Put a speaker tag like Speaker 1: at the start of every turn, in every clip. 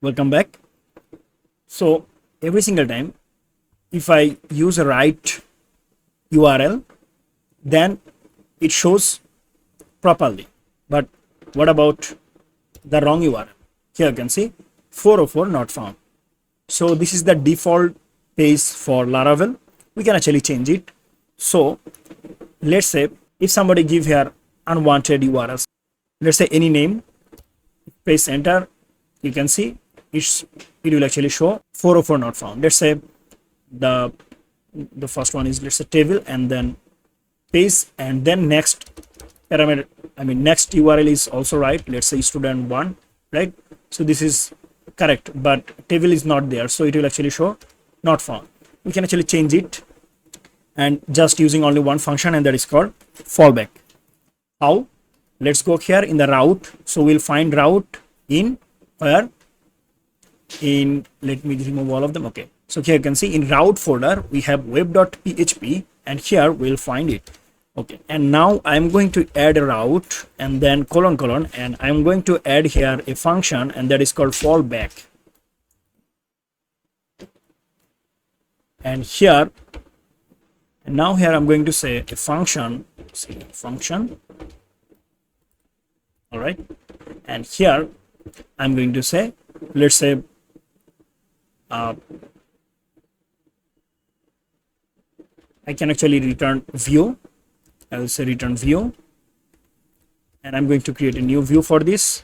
Speaker 1: Welcome back. So every single time if I use a right URL, then it shows properly. But what about the wrong URL? Here you can see 404 not found. So this is the default page for Laravel. We can actually change it. So let's say if somebody give here unwanted URLs, let's say any name, press enter, you can see it will actually show 404 not found. Let's say the first one is, let's say, table, and then page, and then next parameter, next URL is also right. Let's say student1, right? So this is correct, but table is not there, so it will actually show not found. We can actually change it, and just using only one function, and that is called fallback. How? Let's go here in the route. So we'll find route in where, in, let me remove all of them. Okay, so here you can see in route folder we have web.php, and here we'll find it. Okay, and now I'm going to add a route, and then colon, and I'm going to add here a function, and that is called fallback. And here, and now here I'm going to say a function, all right, and here I'm going to say, let's say I can actually return view. I will say return view, and I'm going to create a new view for this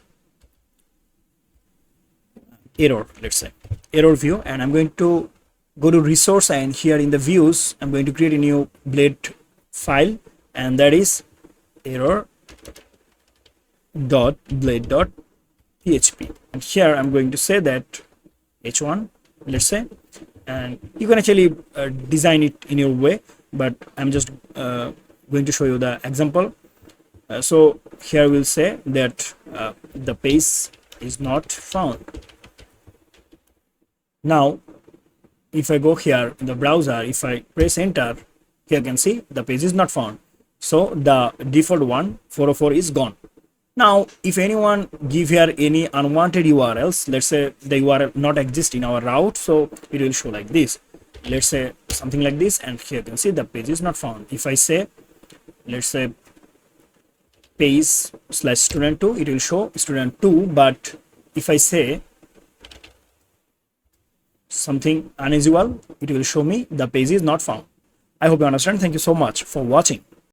Speaker 1: error, let's say error view, and I'm going to go to resource, and here in the views I'm going to create a new blade file, and that is error.blade.php, and here I'm going to say that h1, let's say, and you can actually design it in your way, but I'm just going to show you the example. So here we'll say that the page is not found. Now if I go here in the browser, if I press enter, here you can see the page is not found. So the default one 404 is gone. Now if anyone give here any unwanted URLs, let's say the URL not exist in our route, so it will show like this. Let's say something like this, and here you can see the page is not found. If I say, let's say page/student2, it will show student2, but if I say something unusual, it will show me the page is not found. I hope you understand. Thank you so much for watching.